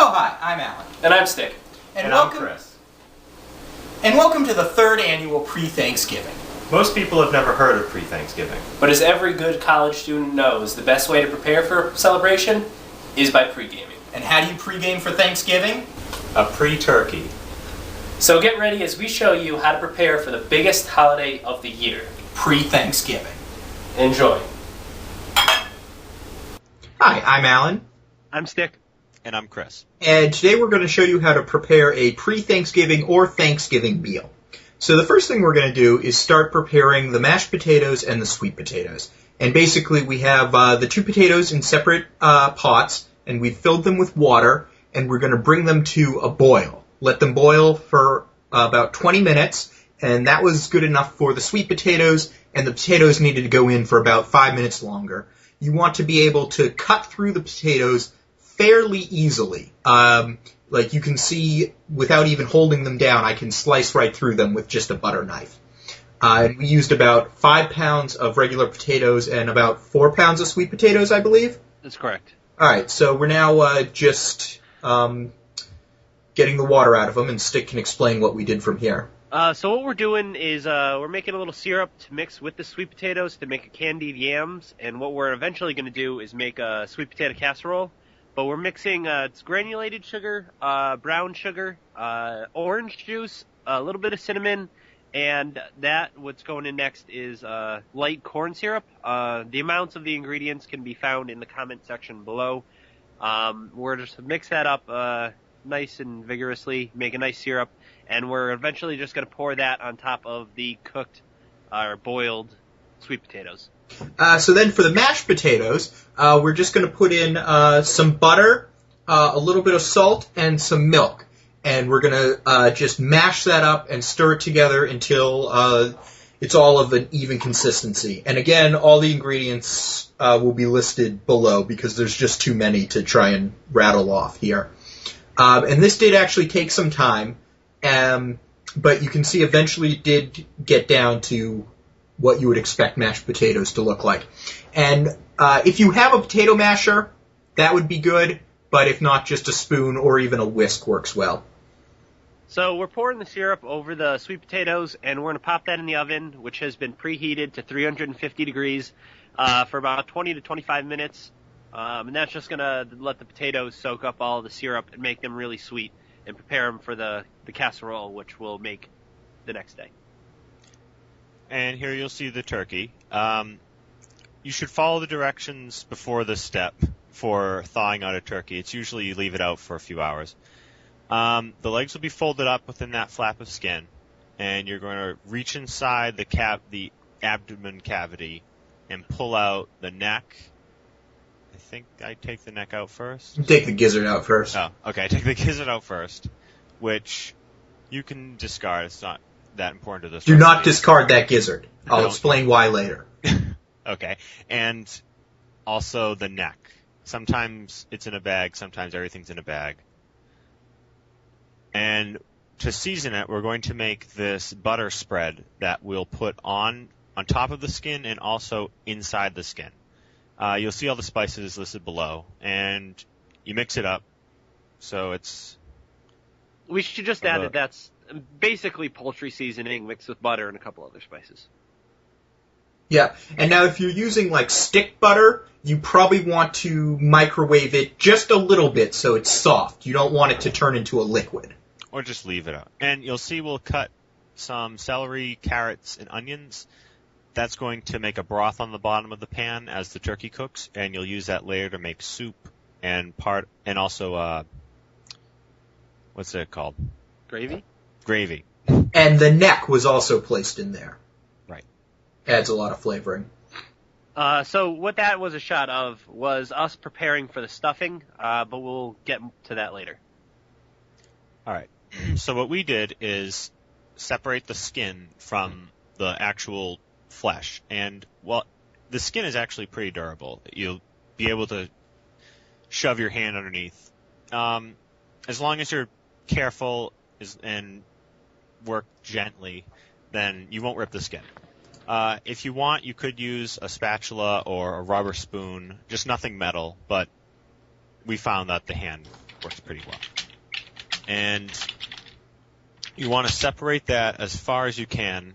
Oh, hi, I'm Alan. And I'm Stick. And I'm Chris. And welcome to the third annual Pre-Thanksgiving. Most people have never heard of pre-Thanksgiving. But as every good college student knows, the best way to prepare for a celebration is by pre-gaming. And how do you pre-game for Thanksgiving? A pre-turkey. So get ready as we show you how to prepare for the biggest holiday of the year. Pre-Thanksgiving. Enjoy. Hi, I'm Alan. I'm Stick. And I'm Chris. And today we're going to show you how to prepare a pre-Thanksgiving or Thanksgiving meal. So the first thing we're going to do is start preparing the mashed potatoes and the sweet potatoes. And basically we have the two potatoes in separate pots, and we've filled them with water, and we're going to bring them to a boil. Let them boil for about 20 minutes, and that was good enough for the sweet potatoes, and the potatoes needed to go in for about 5 minutes longer. You want to be able to cut through the potatoes fairly easily. Like you can see, without even holding them down, I can slice right through them with just a butter knife. And we used about 5 pounds of regular potatoes and about 4 pounds of sweet potatoes, I believe. That's correct. All right, so we're now just getting the water out of them, and Stick can explain what we did from here. So what we're doing is we're making a little syrup to mix with the sweet potatoes to make a candied yams, and what we're eventually going to do is make a sweet potato casserole. But we're mixing it's granulated sugar, brown sugar, orange juice, a little bit of cinnamon, and what's going in next is light corn syrup. The amounts of the ingredients can be found in the comment section below. We're just to mix that up nice and vigorously, make a nice syrup, and we're eventually just going to pour that on top of the cooked or boiled sweet potatoes. So then for the mashed potatoes, we're just going to put in some butter, a little bit of salt, and some milk. And we're going to just mash that up and stir it together until it's all of an even consistency. And again, all the ingredients will be listed below because there's just too many to try and rattle off here. And this did actually take some time, but you can see eventually it did get down to what you would expect mashed potatoes to look like. And if you have a potato masher, that would be good, but if not, just a spoon or even a whisk works well. So we're pouring the syrup over the sweet potatoes, and we're going to pop that in the oven, which has been preheated to 350 degrees for about 20 to 25 minutes. And that's just going to let the potatoes soak up all the syrup and make them really sweet and prepare them for the casserole, which we'll make the next day. And here you'll see the turkey. You should follow the directions before this step for thawing out a turkey. It's usually you leave it out for a few hours. The legs will be folded up within that flap of skin, and you're going to reach inside the abdomen cavity and pull out the neck. I think I take the neck out first. You take the gizzard out first. Oh, okay. Take the gizzard out first, which you can discard. It's not that important to this. Do not discard that gizzard. I'll No. explain why later. Okay. And also the neck. Sometimes it's in a bag, sometimes everything's in a bag. And to season it, we're going to make this butter spread that we'll put on top of the skin and also inside the skin. You'll see all the spices listed below, and you mix it up. So it's... We should just add that that's basically poultry seasoning mixed with butter and a couple other spices. Yeah, and now if you're using like stick butter, you probably want to microwave it just a little bit so it's soft. You don't want it to turn into a liquid. Or just leave it out. And you'll see we'll cut some celery, carrots, and onions. That's going to make a broth on the bottom of the pan as the turkey cooks, and you'll use that later to make soup and also what's it called? Gravy? Gravy. And the neck was also placed in there. Right. Adds a lot of flavoring. So what that was a shot of was us preparing for the stuffing, but we'll get to that later. All right. So what we did is separate the skin from the actual flesh. And, well, the skin is actually pretty durable. You'll be able to shove your hand underneath. As long as you're careful and work gently, then you won't rip the skin. If you want, you could use a spatula or a rubber spoon, just nothing metal, but we found that the hand works pretty well. And you want to separate that as far as you can.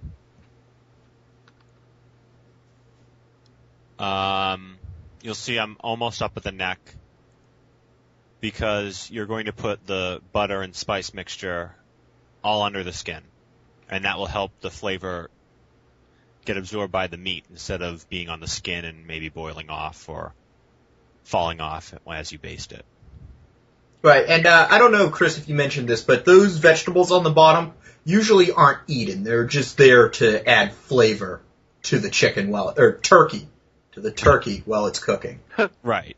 You'll see I'm almost up at the neck because you're going to put the butter and spice mixture all under the skin. And that will help the flavor get absorbed by the meat instead of being on the skin and maybe boiling off or falling off as you baste it. Right, and I don't know, Chris, if you mentioned this, but those vegetables on the bottom usually aren't eaten. They're just there to add flavor to the chicken turkey while it's cooking. Right.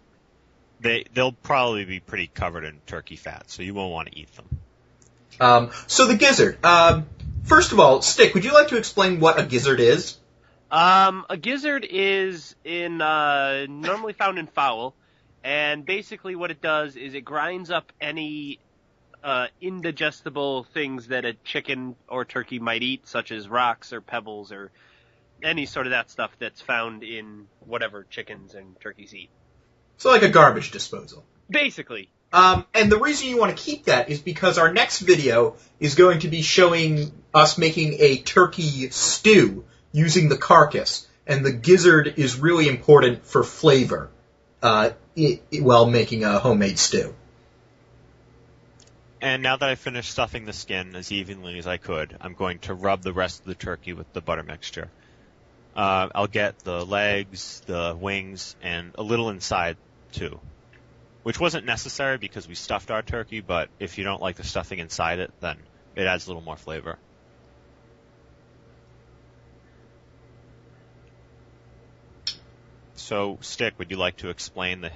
They'll probably be pretty covered in turkey fat, so you won't want to eat them. So the gizzard. First of all, Stick, would you like to explain what a gizzard is? A gizzard is normally found in fowl, and basically what it does is it grinds up any indigestible things that a chicken or turkey might eat, such as rocks or pebbles or any sort of that stuff that's found in whatever chickens and turkeys eat. So like a garbage disposal. Basically. And the reason you want to keep that is because our next video is going to be showing us making a turkey stew using the carcass, and the gizzard is really important for flavor while making a homemade stew. And now that I've finished stuffing the skin as evenly as I could, I'm going to rub the rest of the turkey with the butter mixture. I'll get the legs, the wings, and a little inside, too. Which wasn't necessary because we stuffed our turkey, but if you don't like the stuffing inside it, then it adds a little more flavor. So, Stick, would you like to explain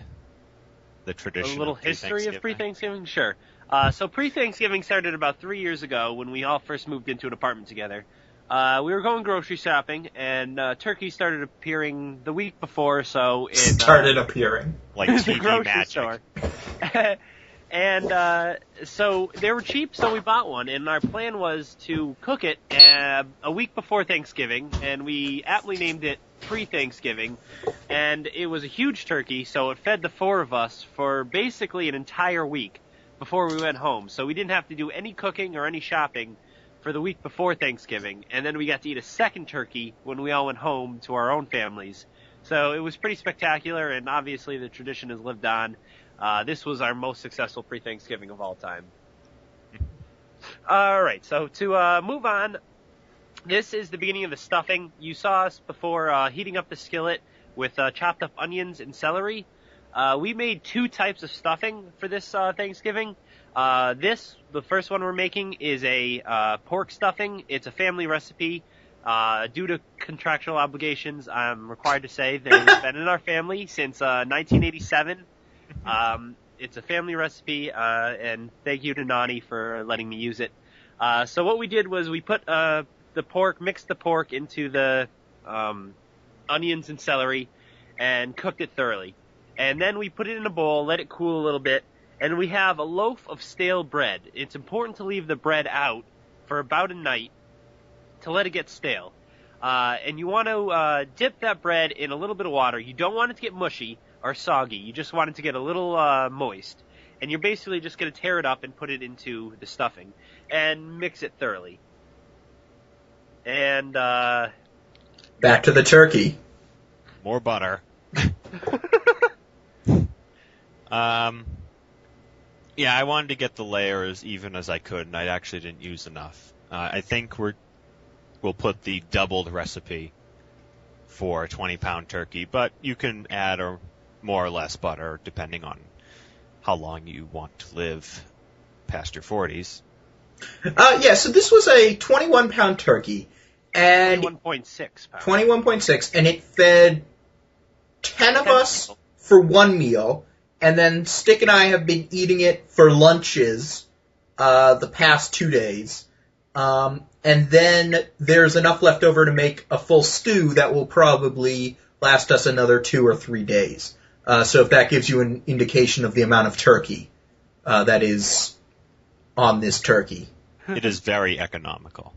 the tradition? A little history of pre-Thanksgiving? Sure. So pre-Thanksgiving started about 3 years ago when we all first moved into an apartment together. We were going grocery shopping, and turkey started appearing the week before, so it started appearing like the TV grocery magic. store. And so they were cheap, so we bought one, and our plan was to cook it a week before Thanksgiving, and we aptly named it pre-Thanksgiving, and it was a huge turkey, so it fed the four of us for basically an entire week before we went home. So we didn't have to do any cooking or any shopping for the week before Thanksgiving, and then we got to eat a second turkey when we all went home to our own families. So it was pretty spectacular, and obviously the tradition has lived on. This was our most successful pre-Thanksgiving of all time. All right, so to move on, this is the beginning of the stuffing. You saw us before heating up the skillet with chopped up onions and celery. We made two types of stuffing for this Thanksgiving. The first one we're making is a pork stuffing. It's a family recipe. Due to contractual obligations, I'm required to say that it's been in our family since 1987. It's a family recipe, and thank you to Nani for letting me use it. So what we did was we put mixed the pork into the onions and celery, and cooked it thoroughly. And then we put it in a bowl, let it cool a little bit, and we have a loaf of stale bread. It's important to leave the bread out for about a night to let it get stale. And you want to dip that bread in a little bit of water. You don't want it to get mushy or soggy. You just want it to get a little moist. And you're basically just going to tear it up and put it into the stuffing and mix it thoroughly. And back to the turkey. More butter. Yeah, I wanted to get the layer as even as I could, and I actually didn't use enough. I think we'll put the doubled recipe for a 20-pound turkey, but you can add more or less butter depending on how long you want to live past your 40s. Yeah, so this was a 21-pound turkey, and 21.6 pounds. 21.6, and it fed 10 of us for one meal, and then Stick and I have been eating it for lunches the past 2 days. And then there's enough left over to make a full stew that will probably last us another 2 or 3 days. So if that gives you an indication of the amount of turkey that is on this turkey. It is very economical.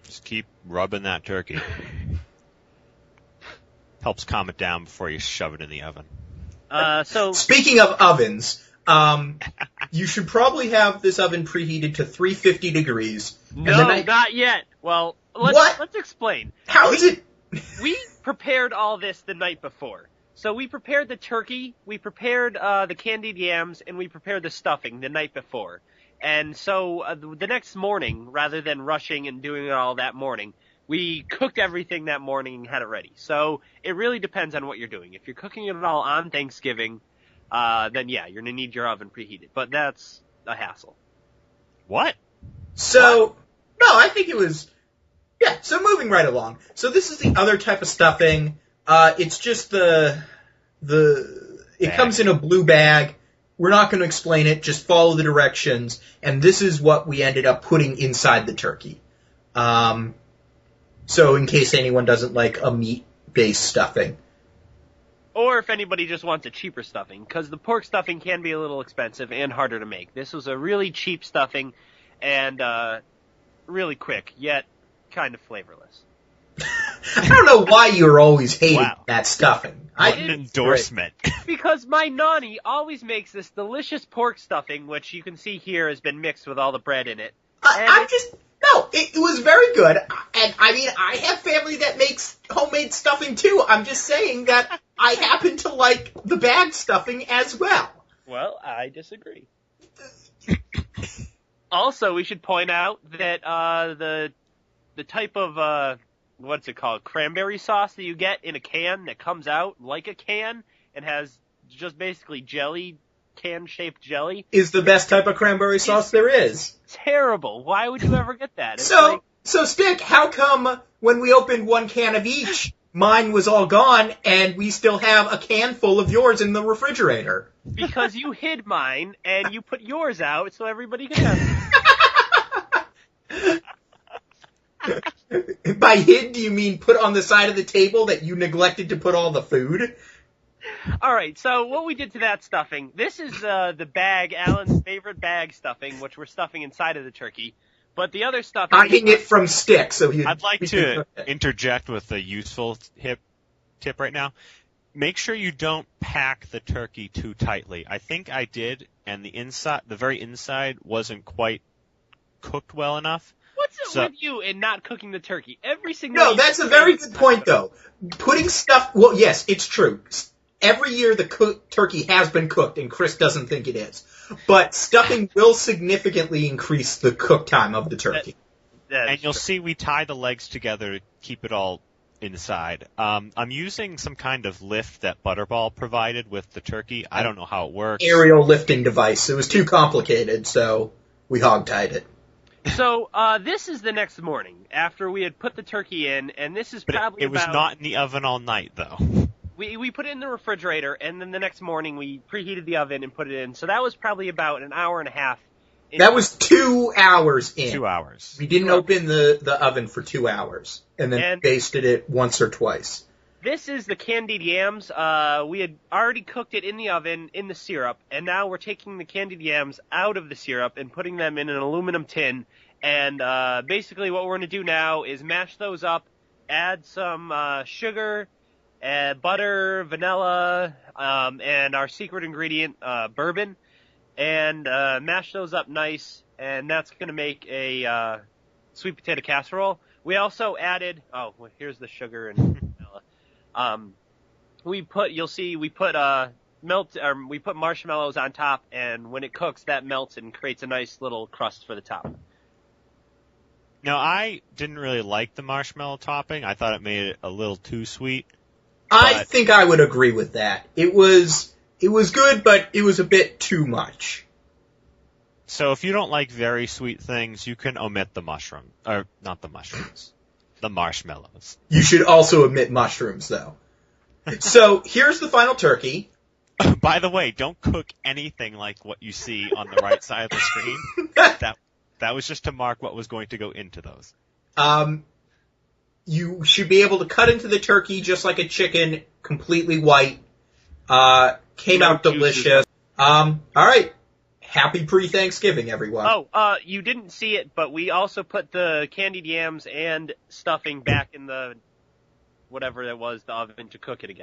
Just keep rubbing that turkey. helps calm it down before you shove it in the oven. So Speaking of ovens, you should probably have this oven preheated to 350 degrees. no, not yet. Well, let's explain. How is it? We prepared all this the night before. So we prepared the turkey, we prepared the candied yams, and we prepared the stuffing the night before. And so the next morning, rather than rushing and doing it all that morning, we cooked everything that morning and had it ready. So it really depends on what you're doing. If you're cooking it all on Thanksgiving, then yeah, you're going to need your oven preheated. But that's a hassle. What? So, no, I think it was... Yeah, so moving right along. So this is the other type of stuffing. It's just it comes in a blue bag. We're not going to explain it. Just follow the directions. And this is what we ended up putting inside the turkey. So in case anyone doesn't like a meat-based stuffing. Or if anybody just wants a cheaper stuffing, because the pork stuffing can be a little expensive and harder to make. This was a really cheap stuffing and really quick, yet kind of flavorless. I don't know why you're always hating that stuffing. What an endorsement. Because my nanny always makes this delicious pork stuffing, which you can see here has been mixed with all the bread in it. It was very good. And, I mean, I have family that makes homemade stuffing, too. I'm just saying that I happen to like the bag stuffing as well. Well, I disagree. Also, we should point out that the type of, what's it called, cranberry sauce that you get in a can that comes out like a can and has just basically jelly, can-shaped jelly. Is the best type of cranberry sauce there is. Terrible. Why would you ever get that? So Stick, how come when we opened one can of each, mine was all gone and we still have a can full of yours in the refrigerator? Because you hid mine and you put yours out so everybody could have it. By hid, do you mean put on the side of the table that you neglected to put all the food? All right, so what we did to that stuffing, this is the bag, Alan's favorite bag stuffing, which we're stuffing inside of the turkey. But the other stuffing... Hiding it from Stick, so I'd like to interject with a useful tip right now. Make sure you don't pack the turkey too tightly. I think I did, and the very inside wasn't quite cooked well enough. What's it with you in not cooking the turkey? Every single No, that's a very good point, though. Putting stuff... Well, yes, it's true. Every year the turkey has been cooked, and Chris doesn't think it is. But stuffing will significantly increase the cook time of the turkey. And you'll see we tie the legs together to keep it all inside. I'm using some kind of lift that Butterball provided with the turkey. I don't know how it works. Aerial lifting device. It was too complicated, so we hog-tied it. So, this is the next morning, after we had put the turkey in, and this is probably it was not in the oven all night, though. We put it in the refrigerator, and then the next morning we preheated the oven and put it in. So that was probably about an hour and a half. That was 2 hours in. 2 hours. We didn't open the oven for 2 hours, and then basted it once or twice. This is the candied yams. We had already cooked it in the oven, in the syrup, and now we're taking the candied yams out of the syrup and putting them in an aluminum tin. And basically what we're going to do now is mash those up, add some sugar, butter, vanilla, and our secret ingredient, bourbon, and mash those up nice, and that's going to make a sweet potato casserole. We also added, here's the sugar and vanilla. We put marshmallows on top, and when it cooks, that melts and creates a nice little crust for the top. Now, I didn't really like the marshmallow topping. I thought it made it a little too sweet. I think I would agree with that. It was good, but it was a bit too much. So if you don't like very sweet things, you can omit the mushroom. Or, not the mushrooms. The marshmallows. You should also omit mushrooms, though. So, here's the final turkey. By the way, don't cook anything like what you see on the right side of the screen. That was just to mark what was going to go into those. You should be able to cut into the turkey just like a chicken, completely white. Came out delicious. All right. Happy pre-Thanksgiving, everyone. You didn't see it, but we also put the candied yams and stuffing back in the whatever it was, the oven to cook it again.